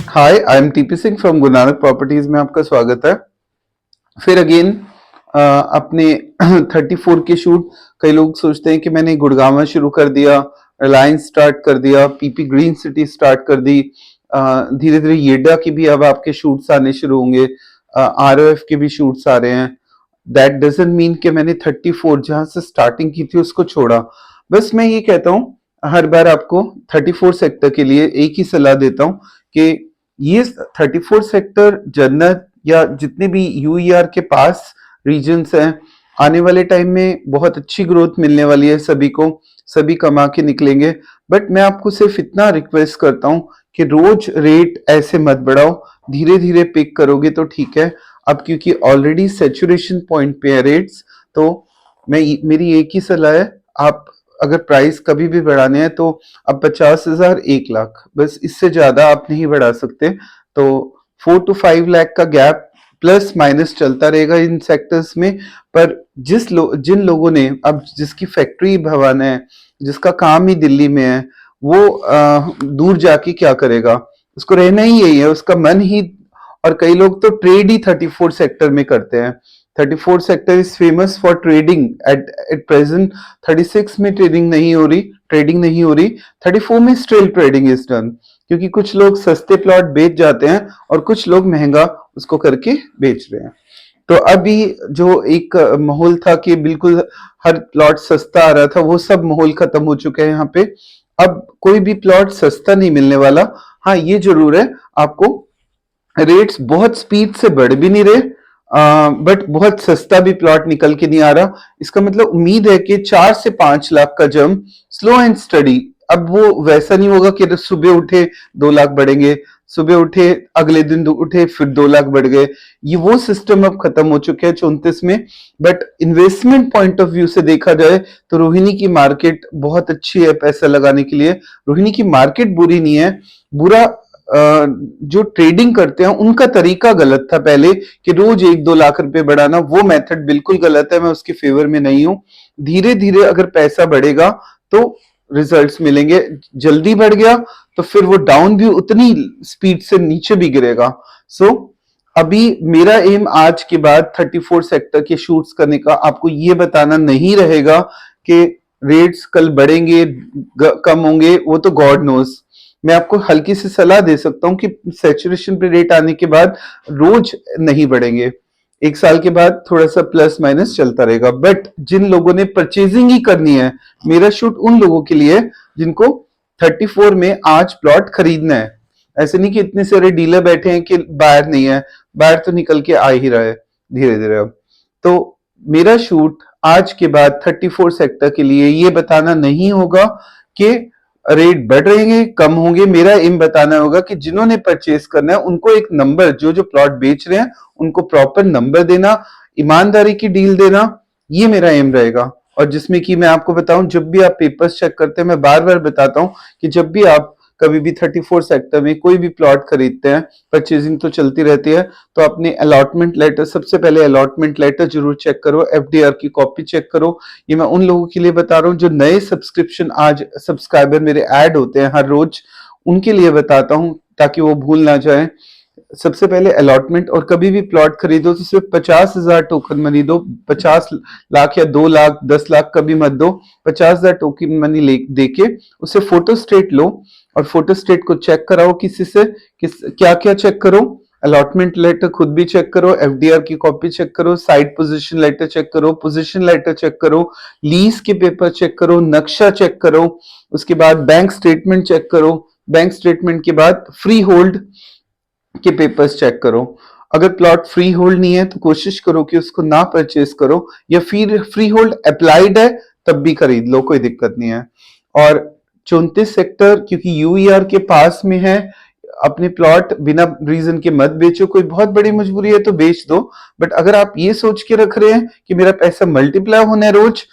Hi, I am TP Singh from Guru Nanak properties में आपका स्वागत है। फिर अगेन अपने 34 के शूट। कई लोग सोचते हैं कि मैंने गुड़गांव शुरू कर दिया, रिलायंस स्टार्ट कर दिया, पीपी ग्रीन सिटी स्टार्ट कर दी। धीरे धीरे येडा की भी अब आपके शूट्स आने शुरू होंगे, आरओएफ के भी शूट्स आ रहे हैं। दैट डजंट मीन कि मैंने 34 जहां से स्टार्टिंग की थी उसको छोड़ा। बस मैं ये कहता हूँ, हर बार आपको 34 सेक्टर के लिए एक ही सलाह देता हूँ कि ये 34 सेक्टर जन्नत या जितने भी यूईआर के पास रीजन्स हैं, आने वाले टाइम में बहुत अच्छी ग्रोथ मिलने वाली है सभी को, सभी कमा के निकलेंगे। बट मैं आपको सिर्फ इतना रिक्वेस्ट करता हूँ कि रोज रेट ऐसे मत बढ़ाओ, धीरे धीरे पिक करोगे तो ठीक है। अब क्योंकि ऑलरेडी सेचुरेशन पॉइंट पे है रेट्स, तो मेरी एक ही सलाह है, आप अगर प्राइस कभी भी बढ़ाने हैं तो अब 50,000 1 लाख, बस इससे ज्यादा आप नहीं बढ़ा सकते। तो 4 to 5 लाख का गैप प्लस माइनस चलता रहेगा इन सेक्टर्स में। पर जिन लोगों ने, अब जिसकी फैक्ट्री भवन है, जिसका काम ही दिल्ली में है, वो दूर जाके क्या करेगा? उसको रहना ही यही है, उसका मन ही। और कई लोग तो ट्रेड ही 34 सेक्टर में करते हैं। 34 sector is famous for trading. At present 36 में ट्रेडिंग नहीं हो रही, 34 में स्टिल ट्रेडिंग इज डन, क्योंकि कुछ लोग सस्ते प्लॉट बेच जाते हैं और कुछ लोग महंगा उसको करके बेच रहे हैं। तो अभी जो एक माहौल था कि बिल्कुल हर प्लॉट सस्ता आ रहा था, वो सब माहौल खत्म हो चुका है यहाँ पे। अब कोई भी प्लॉट सस्ता नहीं मिलने वाला। हाँ, ये जरूर है, आपको रेट्स बहुत स्पीड से बढ़ भी नहीं रहे, बट बहुत सस्ता भी प्लॉट निकल के नहीं आ रहा। इसका मतलब उम्मीद है कि 4 से 5 लाख का जंप स्लो एंड स्टडी। अब वो वैसा नहीं होगा कि सुबह उठे 2 लाख बढ़ेंगे, सुबह उठे अगले दिन उठे फिर 2 लाख बढ़ गए। ये वो सिस्टम अब खत्म हो चुके हैं 34 में। But investment point of view से देखा जाए तो रोहिणी की मार्केट बहुत अच्छी है पैसा लगाने के लिए। रोहिणी की मार्केट बुरी नहीं है, बुरा जो ट्रेडिंग करते हैं उनका तरीका गलत था पहले, कि रोज 1-2 लाख रुपए बढ़ाना, वो मेथड बिल्कुल गलत है। मैं उसके फेवर में नहीं हूं। धीरे धीरे अगर पैसा बढ़ेगा तो रिजल्ट्स मिलेंगे। जल्दी बढ़ गया तो फिर वो डाउन भी उतनी स्पीड से नीचे भी गिरेगा। सो अभी मेरा एम आज के बाद 34 सेक्टर के शूट्स करने का आपको ये बताना नहीं रहेगा कि रेट्स कल बढ़ेंगे कम होंगे, वो तो गॉड नोज। मैं आपको हल्की सी सलाह दे सकता हूं कि सैचुरेशन पे रेट आने के बाद रोज नहीं बढ़ेंगे, 1 साल के बाद थोड़ा सा प्लस माइनस चलता रहेगा। बट जिन लोगों ने परचेजिंग ही करनी है, मेरा शूट उन लोगों के लिए जिनको 34 में आज प्लॉट खरीदना है। ऐसे नहीं कि इतने सारे डीलर बैठे हैं कि बायर नहीं है, बायर तो निकल के आ ही रहा है धीरे धीरे। अब तो मेरा शूट आज के बाद 34 सेक्टर के लिए ये बताना नहीं होगा कि रेट बढ़ रहेंगे कम होंगे। मेरा एम बताना होगा कि जिन्होंने परचेस करना है उनको एक नंबर, जो प्लॉट बेच रहे हैं उनको प्रॉपर नंबर देना, ईमानदारी की डील देना, ये मेरा एम रहेगा। और जिसमें कि मैं आपको बताऊं, जब भी आप पेपर्स चेक करते हैं, मैं बार बार बताता हूं कि जब भी आप कभी भी 34 सेक्टर में कोई भी प्लॉट खरीदते हैं, परचेजिंग तो चलती रहती है, तो अपने अलॉटमेंट लेटर, सबसे पहले अलॉटमेंट लेटर जरूर चेक करो, एफडीआर की कॉपी चेक करो। ये मैं उन लोगों के लिए बता रहा हूँ जो नए सब्सक्राइबर मेरे ऐड होते हैं हर रोज, उनके लिए बताता हूँ ताकि वो भूल ना जाए। सबसे पहले अलॉटमेंट, और कभी भी प्लॉट खरीदो तो सिर्फ 50,000 टोकन मनी दो। 50 लाख या 2 लाख 10 लाख कभी मत दो। 50,000 टोकन मनी दे के उससे फोटो स्टेट लो, और फोटो स्टेट को चेक कराओ किसी से। क्या क्या चेक करो? अलॉटमेंट लेटर खुद भी चेक करो, एफडीआर की कॉपी चेक करो, साइट पोजीशन लेटर चेक करो, पोजीशन लेटर चेक करो, लीज के पेपर चेक करो, नक्शा चेक करो, उसके बाद बैंक स्टेटमेंट चेक करो, बैंक स्टेटमेंट के बाद फ्री होल्ड के पेपर्स चेक करो। अगर प्लॉट फ्री होल्ड नहीं है तो कोशिश करो कि उसको ना परचेज करो, या फिर फ्री होल्ड अप्लाइड है तब भी खरीद लो, कोई दिक्कत नहीं है। और 34 सेक्टर क्योंकि यूईआर के पास में है, अपने प्लॉट बिना रीजन के मत बेचो। कोई बहुत बड़ी मजबूरी है तो बेच दो, बट अगर आप ये सोच के रख रहे हैं कि मेरा पैसा मल्टीप्लाई होना है रोज,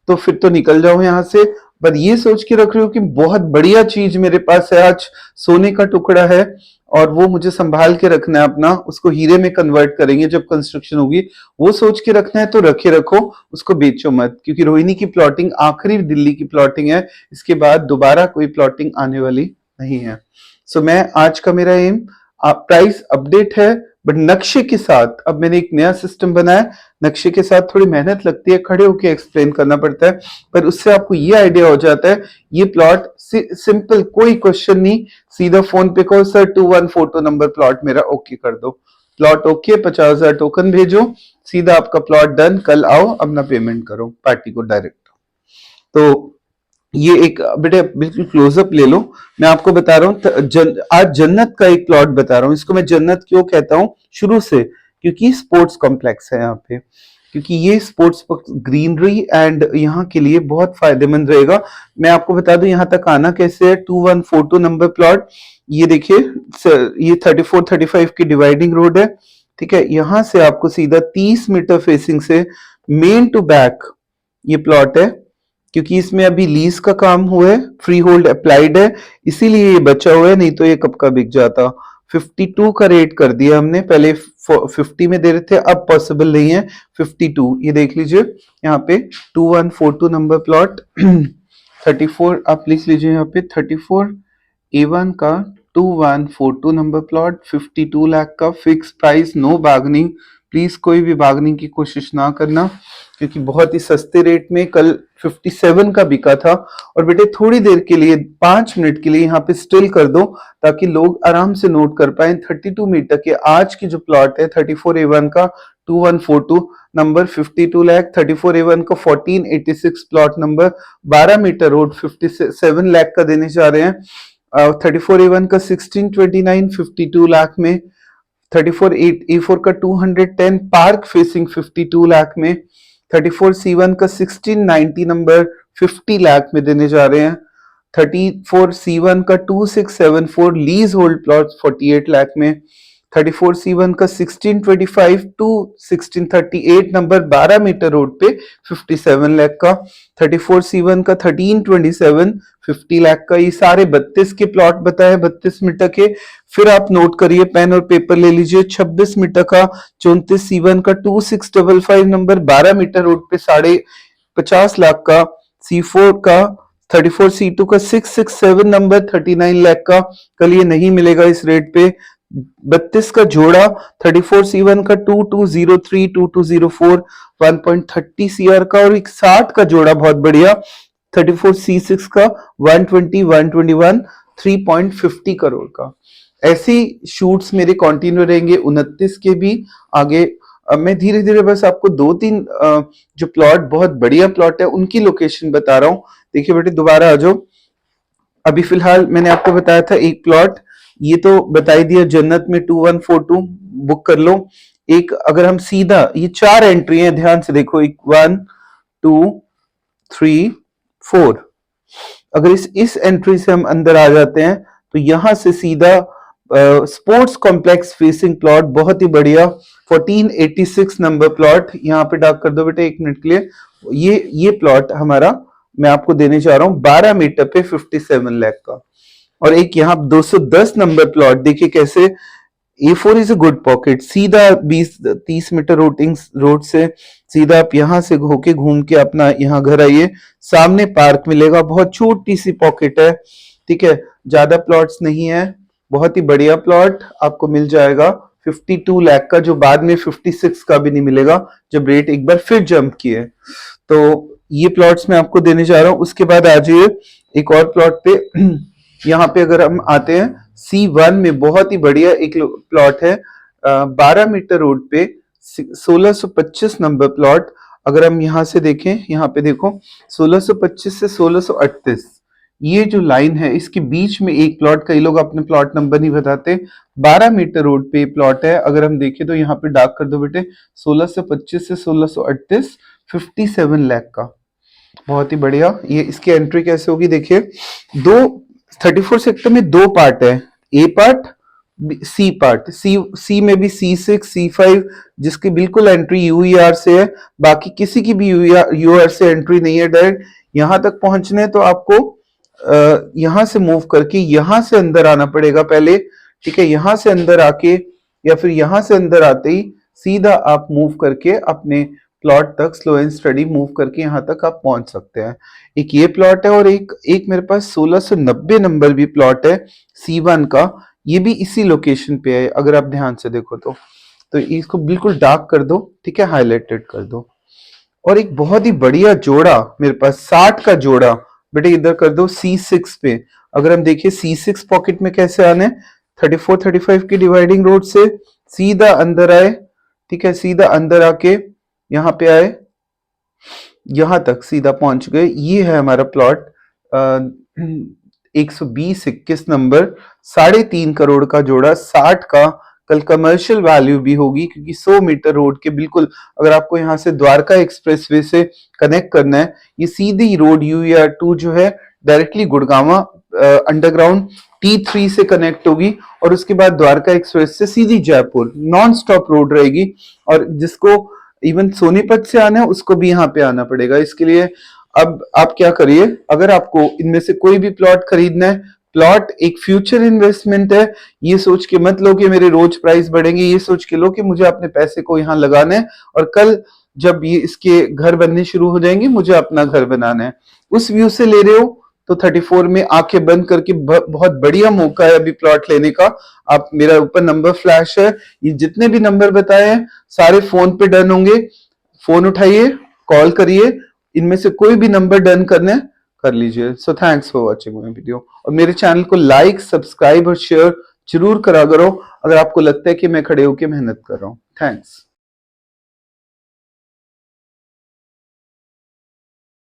तो फिर तो निकल जाओ यहां से। पर ये सोच के रख रहे हो कि बहुत बढ़िया चीज मेरे पास है, आज सोने का टुकड़ा है और वो मुझे संभाल के रखना है अपना, उसको हीरे में कन्वर्ट करेंगे जब कंस्ट्रक्शन होगी, वो सोच के रखना है तो रखे रखो, उसको बेचो मत। क्योंकि रोहिणी की प्लॉटिंग आखिरी दिल्ली की प्लॉटिंग है, इसके बाद दोबारा कोई प्लॉटिंग आने वाली नहीं है। सो मैं आज का मेरा एम प्राइस अपडेट है, बट नक्शे के साथ। अब मैंने एक नया सिस्टम बनाया, नक्शे के साथ थोड़ी मेहनत लगती है, खड़े होके एक्सप्लेन करना पड़ता है, पर उससे आपको ये आइडिया हो जाता है। ये प्लॉट सिंपल, कोई क्वेश्चन नहीं, सीधा फोन पे कहो सर 2142 नंबर प्लॉट मेरा ओके कर दो, प्लॉट ओके, 50,000 टोकन भेजो, सीधा आपका प्लॉट डन, कल आओ अपना पेमेंट करो पार्टी को डायरेक्ट। तो ये एक बेटे बिल्कुल क्लोजअप ले लो, मैं आपको बता रहा हूँ। आज जन्नत का एक प्लॉट बता रहा हूँ। इसको मैं जन्नत क्यों कहता हूँ शुरू से, क्योंकि स्पोर्ट्स कॉम्प्लेक्स है यहाँ पे, क्योंकि ये स्पोर्ट्स ग्रीनरी एंड यहाँ के लिए बहुत फायदेमंद रहेगा। मैं आपको बता दूं यहाँ तक आना कैसे है। 2142 नंबर प्लॉट, ये देखिए, ये 34-35 की डिवाइडिंग रोड है, ठीक है। यहाँ से आपको सीधा 30 मीटर फेसिंग से मेन टू बैक ये प्लॉट है, क्योंकि इसमें अभी लीज का काम हुआ है, फ्री होल्ड अप्लाइड है, इसीलिए ये बचा हुआ है, नहीं तो ये कब का बिक जाता। 52 का रेट कर दिया हमने, पहले 50 में दे रहे थे, अब पॉसिबल नहीं है 52। ये देख लीजिए यहाँ पे 2142 नंबर प्लॉट 34, आप लिख लीजिए यहाँ पे 34A1 का 2142 नंबर प्लॉट, 52 लाख का fix price, no bargaining. Please कोई भी बार्गेनिंग की कोशिश ना करना, क्योंकि बहुत ही सस्ते रेट में कल 57 का बिका था। और बेटे थोड़ी देर के लिए 5 मिनट के लिए यहाँ पे स्टिल कर दो, ताकि लोग आराम से नोट कर पाए। 32 मीटर के आज की जो प्लॉट है 34A1 का 2142 नंबर 52 लाख, 34A1 का 1486 plot number 12 metre road 57 lakh का देने जा रहे हैं। 34A1 का 1629 52 लाख में, 34A4 का 210 पार्क फेसिंग 52 लाख में, 34C1 का 1690 नंबर 50 लाख में देने जा रहे हैं। 34C1 का 2674 लीज होल्ड प्लॉट 48 लाख में, 34C1 का 1625 टू 1638 नंबर 12 मीटर रोड पे 57 लाख का, 34C1 का 1327 50 लाख का। ये सारे 32 के प्लॉट बताए, 32 मीटर के। फिर आप नोट करिए, पेन और पेपर ले लीजिए। 26 मीटर का 34C1 का 2655 नंबर 12 मीटर रोड पे 50 लाख का। C4 का 34C2 का 667 नंबर 39 लाख का। कल ये नहीं मिलेगा इस रेट पे। 32 का जोड़ा 34C1 का 2203 2204 1.30 CR का, और एक 60 का जोड़ा बहुत बढ़िया 34C6 का 120 121 3.50 करोड़ का। ऐसी शूट्स मेरे कंटिन्यू रहेंगे 29 के भी आगे। अब मैं धीरे धीरे बस आपको 2-3 जो प्लॉट बहुत बढ़िया प्लॉट है उनकी लोकेशन बता रहा हूं। देखिए बेटे दोबारा आ जाओ। अभी फिलहाल मैंने आपको बताया था एक प्लॉट, ये तो बता ही दिया, जन्नत में 2142 बुक कर लो। एक अगर हम सीधा, ये 4 एंट्री है, ध्यान से देखो, 1 2 3 4। अगर इस एंट्री से हम अंदर आ जाते हैं तो यहां से सीधा स्पोर्ट्स कॉम्प्लेक्स फेसिंग प्लॉट, बहुत ही बढ़िया 1486 नंबर प्लॉट, यहाँ पे डाक कर दो बेटे 1 मिनट के लिए। ये प्लॉट हमारा मैं आपको देने जा रहा हूं 12 मीटर पे 57 लाख का। और एक यहाँ 210 नंबर प्लॉट, देखिए कैसे A4 is a good pocket, सीधा 20-30 मीटर रोड से सीधा आप यहाँ से होके घूम के अपना यहाँ घर आइए, सामने पार्क मिलेगा, बहुत छोटी सी पॉकेट है, ठीक है, ज्यादा प्लॉट्स नहीं है, बहुत ही बढ़िया प्लॉट आपको मिल जाएगा 52 लाख का, जो बाद में 56 का भी नहीं मिलेगा जब रेट एक बार फिर जंप किए। तो ये प्लॉट्स मैं आपको देने जा रहा हूं। उसके बाद आ जाइए एक और प्लॉट पे। यहाँ पे अगर हम आते हैं C1 में, बहुत ही बढ़िया एक प्लॉट है 12 मीटर रोड पे 1625 नंबर प्लॉट। अगर हम यहाँ से देखें, यहाँ पे देखो 1625 से 1638 ये जो लाइन है, इसके बीच में एक प्लॉट, कई लोग अपने प्लॉट नंबर नहीं बताते, 12 मीटर रोड पे प्लॉट है। अगर हम देखें तो यहाँ पे डाक कर दो बेटे 1625 से 1638 57 लाख का, बहुत ही बढ़िया। ये इसकी एंट्री कैसे होगी देखिए, 34 सेक्टर में 2 पार्ट है, ए पार्ट सी पार्ट। सी में भी C6 C5 जिसकी बिल्कुल एंट्री यूईआर से है, बाकी किसी की भी यूआर से एंट्री नहीं है। डायरेक्ट यहां तक पहुंचने तो आपको यहां से मूव करके यहां से अंदर आना पड़ेगा पहले, ठीक है। यहां से अंदर आके या फिर यहां से अंदर आते ही सीधा आप मूव करके अपने प्लॉट तक स्लो एंड स्टडी मूव करके यहां तक आप पहुंच सकते हैं। एक ये प्लॉट है, और एक मेरे पास 1690 नंबर भी प्लॉट है C1 का। ये भी इसी लोकेशन पे है, अगर आप ध्यान से देखो तो इसको बिल्कुल डार्क कर दो, ठीक है, हाईलाइटेड कर दो। और एक बहुत ही बढ़िया जोड़ा मेरे पास 60 का जोड़ा, बेटे इधर कर दो C6 पे। अगर हम देखिए C6 पॉकेट में कैसे आने, 34 35 की डिवाइडिंग रोड से सीधा अंदर आए, ठीक है, सीधा अंदर आके यहाँ पे आए, यहां तक सीधा पहुंच गए। ये है हमारा प्लॉट 120-21 नंबर, 3.5 करोड़ का जोड़ा, 60 का। कल कमर्शियल वैल्यू भी होगी क्योंकि 100 मीटर रोड के बिल्कुल, अगर आपको यहाँ से द्वारका एक्सप्रेसवे से कनेक्ट करना है, ये सीधी रोड UER2 जो है डायरेक्टली गुड़गांवा अंडरग्राउंड T3 से कनेक्ट होगी और उसके बाद द्वारका एक्सप्रेस से सीधी जयपुर नॉन स्टॉप रोड रहेगी। और जिसको इवन सोनीपत से आना है उसको भी यहाँ पे आना पड़ेगा। इसके लिए अब आप क्या करिए, अगर आपको इनमें से कोई भी प्लॉट खरीदना है, प्लॉट एक फ्यूचर इन्वेस्टमेंट है, ये सोच के मत लो कि मेरे रोज प्राइस बढ़ेंगे, ये सोच के लो कि मुझे अपने पैसे को यहाँ लगाना है और कल जब ये इसके घर बनने शुरू हो जाएंगे मुझे अपना घर बनाना है। उस व्यू से ले रहे हो तो 34 में आंखें बंद करके बहुत बढ़िया मौका है अभी प्लॉट लेने का। आप, मेरा ऊपर नंबर फ्लैश है, ये जितने भी नंबर बताए हैं सारे फोन पे डन होंगे। फोन उठाइए, कॉल करिए, इनमें से कोई भी नंबर डन करना है कर लीजिए। So thanks for watching my video, और मेरे चैनल को लाइक, सब्सक्राइब और शेयर जरूर करा करो अगर आपको लगता है कि मैं खड़े होकर मेहनत कर रहा हूँ। थैंक्स।